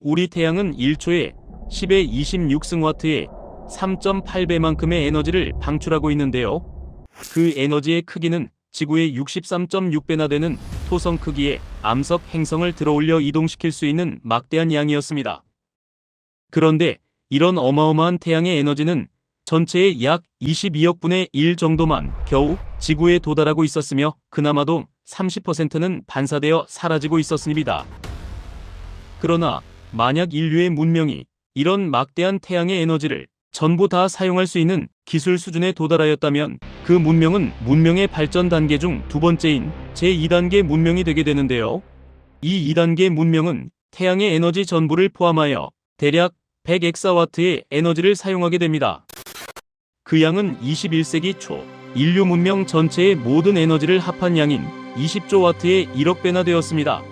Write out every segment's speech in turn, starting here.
우리 태양은 1초에 10의 26승와트의 3.8배만큼의 에너지를 방출하고 있는데요. 그 에너지의 크기는 지구의 63.6배나 되는 토성 크기의 암석 행성을 들어올려 이동시킬 수 있는 막대한 양이었습니다. 그런데 이런 어마어마한 태양의 에너지는 전체의 약 22억 분의 1 정도만 겨우 지구에 도달하고 있었으며 그나마도 30%는 반사되어 사라지고 있었습니다. 그러나 만약 인류의 문명이 이런 막대한 태양의 에너지를 전부 다 사용할 수 있는 기술 수준에 도달하였다면 그 문명은 문명의 발전 단계 중 두 번째인 제2단계 문명이 되게 되는데요. 이 2단계 문명은 태양의 에너지 전부를 포함하여 대략 100엑사와트의 에너지를 사용하게 됩니다. 그 양은 21세기 초 인류 문명 전체의 모든 에너지를 합한 양인 20조 와트의 1억 배나 되었습니다.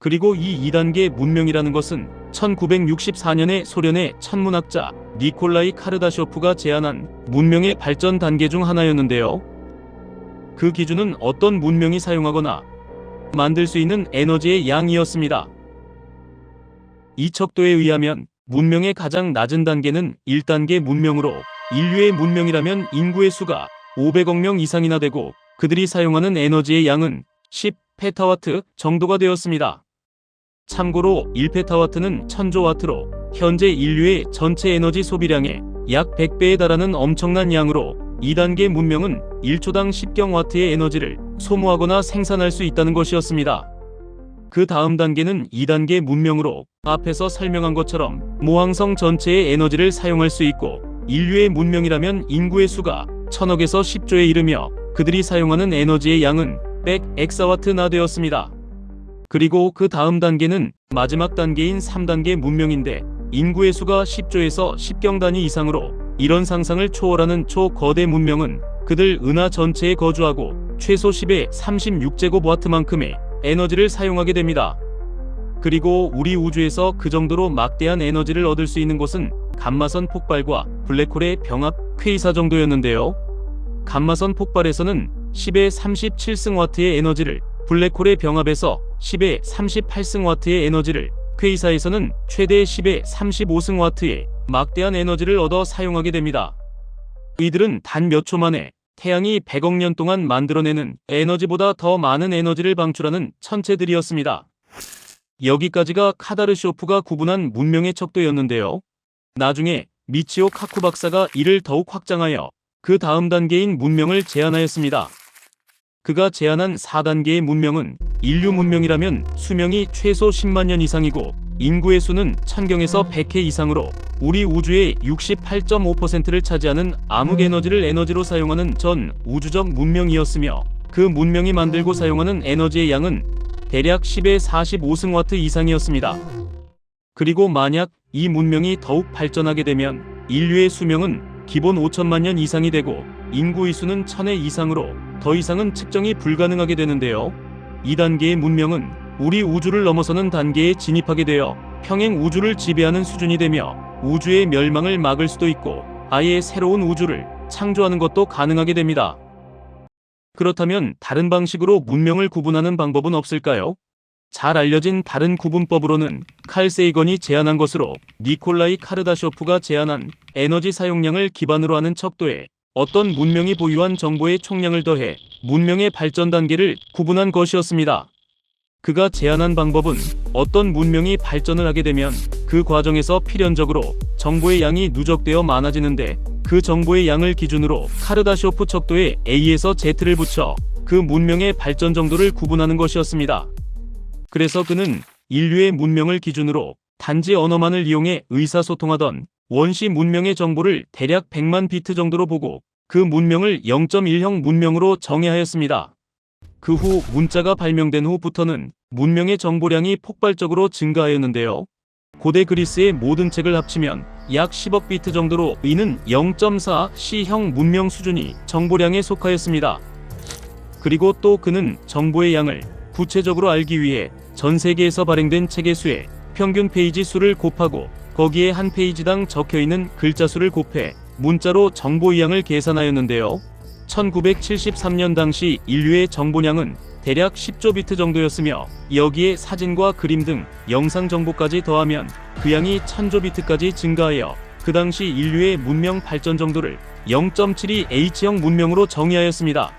그리고 이 2단계 문명이라는 것은 1964년에 소련의 천문학자 니콜라이 카르다쇼프가 제안한 문명의 발전 단계 중 하나였는데요. 그 기준은 어떤 문명이 사용하거나 만들 수 있는 에너지의 양이었습니다. 이 척도에 의하면 문명의 가장 낮은 단계는 1단계 문명으로 인류의 문명이라면 인구의 수가 500억 명 이상이나 되고 그들이 사용하는 에너지의 양은 10페타와트 정도가 되었습니다. 참고로 1페타와트는 1000조 와트로 현재 인류의 전체 에너지 소비량의 약 100배에 달하는 엄청난 양으로 2단계 문명은 1초당 10경와트의 에너지를 소모하거나 생산할 수 있다는 것이었습니다. 그 다음 단계는 2단계 문명으로 앞에서 설명한 것처럼 모항성 전체의 에너지를 사용할 수 있고 인류의 문명이라면 인구의 수가 1000억에서 10조에 이르며 그들이 사용하는 에너지의 양은 100엑사와트나 되었습니다. 그리고 그 다음 단계는 마지막 단계인 3단계 문명인데 인구의 수가 10조에서 10경 단위 이상으로 이런 상상을 초월하는 초거대 문명은 그들 은하 전체에 거주하고 최소 10의 36제곱와트만큼의 에너지를 사용하게 됩니다. 그리고 우리 우주에서 그 정도로 막대한 에너지를 얻을 수 있는 곳은 감마선 폭발과 블랙홀의 병합, 퀘이사 정도였는데요. 감마선 폭발에서는 10의 37승와트의 에너지를, 블랙홀의 병합에서 10의 38승와트의 에너지를, 퀘이사에서는 최대 10의 35승와트의 막대한 에너지를 얻어 사용하게 됩니다. 이들은 단 몇 초 만에 태양이 100억 년 동안 만들어내는 에너지보다 더 많은 에너지를 방출하는 천체들이었습니다. 여기까지가 카다르쇼프가 구분한 문명의 척도였는데요. 나중에 미치오 카쿠 박사가 이를 더욱 확장하여 그 다음 단계인 문명을 제안하였습니다. 그가 제안한 4단계의 문명은 인류 문명이라면 수명이 최소 10만 년 이상이고 인구의 수는 1000경에서 100회 이상으로 우리 우주의 68.5%를 차지하는 암흑 에너지를 에너지로 사용하는 전 우주적 문명이었으며 그 문명이 만들고 사용하는 에너지의 양은 대략 10의 45승와트 이상이었습니다. 그리고 만약 이 문명이 더욱 발전하게 되면 인류의 수명은 기본 5천만 년 이상이 되고 인구의 수는 1000회 이상으로 더 이상은 측정이 불가능하게 되는데요. 2단계의 문명은 우리 우주를 넘어서는 단계에 진입하게 되어 평행 우주를 지배하는 수준이 되며 우주의 멸망을 막을 수도 있고 아예 새로운 우주를 창조하는 것도 가능하게 됩니다. 그렇다면 다른 방식으로 문명을 구분하는 방법은 없을까요? 잘 알려진 다른 구분법으로는 칼 세이건이 제안한 것으로 니콜라이 카르다쇼프가 제안한 에너지 사용량을 기반으로 하는 척도에 어떤 문명이 보유한 정보의 총량을 더해 문명의 발전 단계를 구분한 것이었습니다. 그가 제안한 방법은 어떤 문명이 발전을 하게 되면 그 과정에서 필연적으로 정보의 양이 누적되어 많아지는데 그 정보의 양을 기준으로 카르다쇼프 척도에 A에서 Z를 붙여 그 문명의 발전 정도를 구분하는 것이었습니다. 그래서 그는 인류의 문명을 기준으로 단지 언어만을 이용해 의사소통하던 원시 문명의 정보를 대략 100만 비트 정도로 보고 그 문명을 0.1형 문명으로 정의하였습니다. 그 후 문자가 발명된 후부터는 문명의 정보량이 폭발적으로 증가하였는데요. 고대 그리스의 모든 책을 합치면 약 10억 비트 정도로 이는 0.4C형 문명 수준이 정보량에 속하였습니다. 그리고 또 그는 정보의 양을 구체적으로 알기 위해 전 세계에서 발행된 책의 수에 평균 페이지 수를 곱하고 거기에 한 페이지당 적혀있는 글자 수를 곱해 문자로 정보의 양을 계산하였는데요. 1973년 당시 인류의 정보량은 대략 10조 비트 정도였으며 여기에 사진과 그림 등 영상 정보까지 더하면 그 양이 1000조 비트까지 증가하여 그 당시 인류의 문명 발전 정도를 0.72H형 문명으로 정의하였습니다.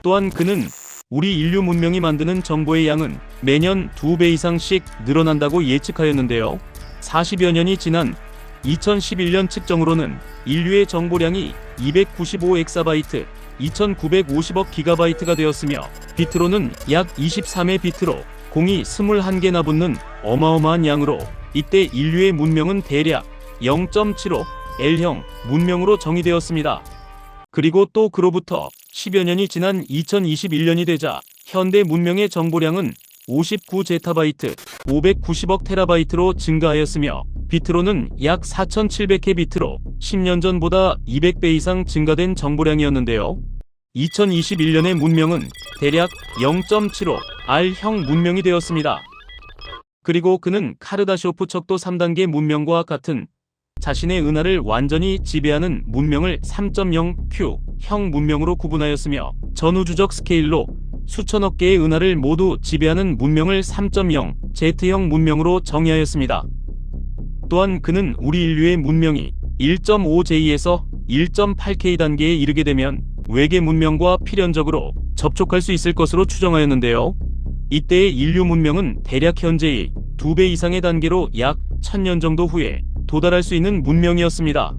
또한 그는 우리 인류 문명이 만드는 정보의 양은 매년 2배 이상씩 늘어난다고 예측하였는데요. 40여 년이 지난 2011년 측정으로는 인류의 정보량이 295엑사바이트, 2950억 기가바이트가 되었으며 비트로는 약 23의 비트로 공이 21개나 붙는 어마어마한 양으로 이때 인류의 문명은 대략 0.75 L형 문명으로 정의되었습니다. 그리고 또 그로부터 10여 년이 지난 2021년이 되자 현대 문명의 정보량은 59제타바이트, 590억 테라바이트로 증가하였으며 비트로는 약 4700개 비트로 10년 전보다 200배 이상 증가된 정보량이었는데요. 2021년의 문명은 대략 0.75 R형 문명이 되었습니다. 그리고 그는 카르다쇼프 척도 3단계 문명과 같은 자신의 은하를 완전히 지배하는 문명을 3.0 Q형 문명으로 구분하였으며 전우주적 스케일로 수천억 개의 은하를 모두 지배하는 문명을 3.0 Z형 문명으로 정의하였습니다. 또한 그는 우리 인류의 문명이 1.5J에서 1.8K 단계에 이르게 되면 외계 문명과 필연적으로 접촉할 수 있을 것으로 추정하였는데요. 이때의 인류 문명은 대략 현재의 2배 이상의 단계로 약 1000년 정도 후에 도달할 수 있는 문명이었습니다.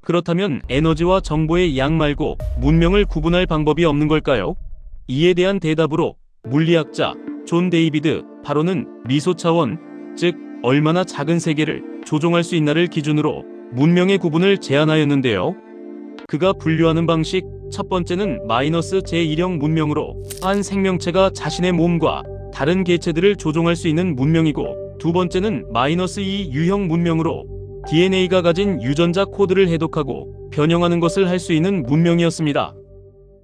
그렇다면 에너지와 정보의 양 말고 문명을 구분할 방법이 없는 걸까요? 이에 대한 대답으로 물리학자 존 데이비드 바로는 미소 차원, 즉 얼마나 작은 세계를 조종할 수 있나를 기준으로 문명의 구분을 제안하였는데요. 그가 분류하는 방식 첫 번째는 -제1형 문명으로 한 생명체가 자신의 몸과 다른 개체들을 조종할 수 있는 문명이고, 두 번째는 -2유형 문명으로 DNA가 가진 유전자 코드를 해독하고 변형하는 것을 할 수 있는 문명이었습니다.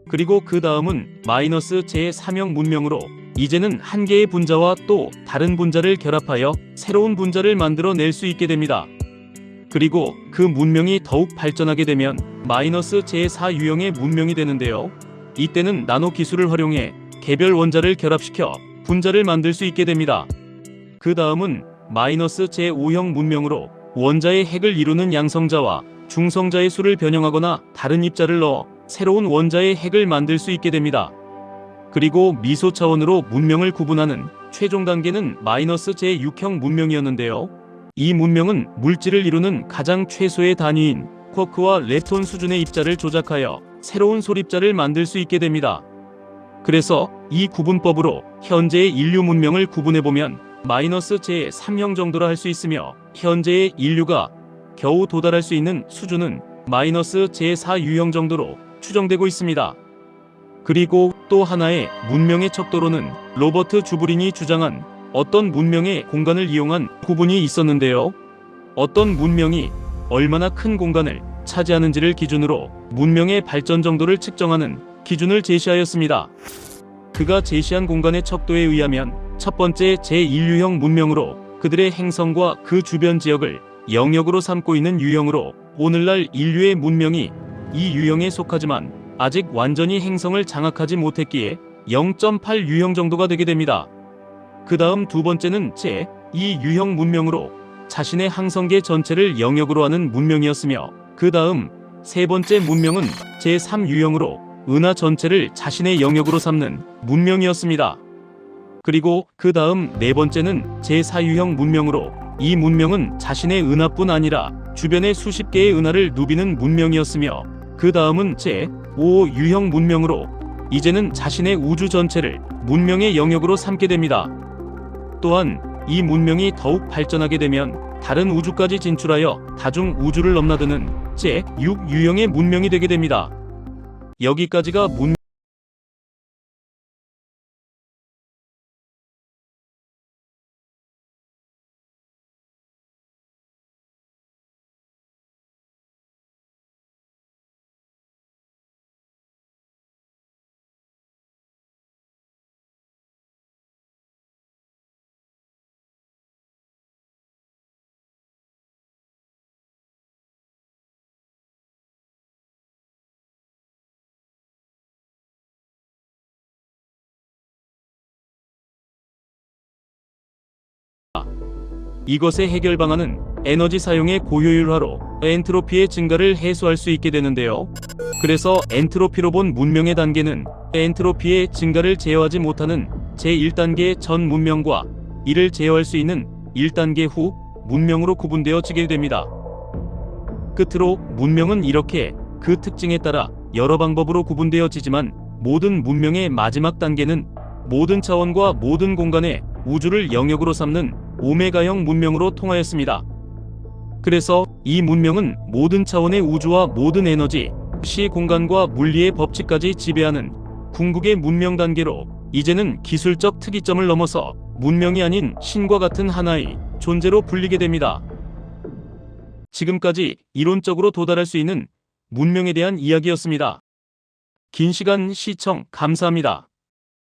그리고 그 다음은 -제3형 문명으로 이제는 한 개의 분자와 또 다른 분자를 결합하여 새로운 분자를 만들어낼 수 있게 됩니다. 그리고 그 문명이 더욱 발전하게 되면 -제4유형의 문명이 되는데요. 이때는 나노 기술을 활용해 개별 원자를 결합시켜 분자를 만들 수 있게 됩니다. 그 다음은 -제5형 문명으로 원자의 핵을 이루는 양성자와 중성자의 수를 변형하거나 다른 입자를 넣어 새로운 원자의 핵을 만들 수 있게 됩니다. 그리고 미소 차원으로 문명을 구분하는 최종 단계는 -제6형 문명이었는데요. 이 문명은 물질을 이루는 가장 최소의 단위인 쿼크와 렙톤 수준의 입자를 조작하여 새로운 솔입자를 만들 수 있게 됩니다. 그래서 이 구분법으로 현재의 인류 문명을 구분해보면 -제3형 정도라 할 수 있으며, 현재의 인류가 겨우 도달할 수 있는 수준은 -제4유형 정도로 추정되고 있습니다. 그리고 또 하나의 문명의 척도로는 로버트 주브린이 주장한 어떤 문명의 공간을 이용한 구분이 있었는데요. 어떤 문명이 얼마나 큰 공간을 차지하는지를 기준으로 문명의 발전 정도를 측정하는 기준을 제시하였습니다. 그가 제시한 공간의 척도에 의하면 첫 번째 제1유형 문명으로 그들의 행성과 그 주변 지역을 영역으로 삼고 있는 유형으로 오늘날 인류의 문명이 이 유형에 속하지만 아직 완전히 행성을 장악하지 못했기에 0.8 유형 정도가 되게 됩니다. 그 다음 두 번째는 제2 유형 문명으로 자신의 항성계 전체를 영역으로 하는 문명이었으며, 그 다음 세 번째 문명은 제3 유형으로 은하 전체를 자신의 영역으로 삼는 문명이었습니다. 그리고 그 다음 네 번째는 제4 유형 문명으로 이 문명은 자신의 은하뿐 아니라 주변의 수십 개의 은하를 누비는 문명이었으며, 그 다음은 제5 유형 문명으로 이제는 자신의 우주 전체를 문명의 영역으로 삼게 됩니다. 또한 이 문명이 더욱 발전하게 되면 다른 우주까지 진출하여 다중 우주를 넘나드는 제6 유형의 문명이 되게 됩니다. 여기까지가 이것의 해결 방안은 에너지 사용의 고효율화로 엔트로피의 증가를 해소할 수 있게 되는데요. 그래서 엔트로피로 본 문명의 단계는 엔트로피의 증가를 제어하지 못하는 제1단계 전 문명과 이를 제어할 수 있는 1단계 후 문명으로 구분되어지게 됩니다. 끝으로 문명은 이렇게 그 특징에 따라 여러 방법으로 구분되어지지만 모든 문명의 마지막 단계는 모든 차원과 모든 공간에 우주를 영역으로 삼는 오메가형 문명으로 통하였습니다. 그래서 이 문명은 모든 차원의 우주와 모든 에너지, 시 공간과 물리의 법칙까지 지배하는 궁극의 문명 단계로 이제는 기술적 특이점을 넘어서 문명이 아닌 신과 같은 하나의 존재로 불리게 됩니다. 지금까지 이론적으로 도달할 수 있는 문명에 대한 이야기였습니다. 긴 시간 시청 감사합니다.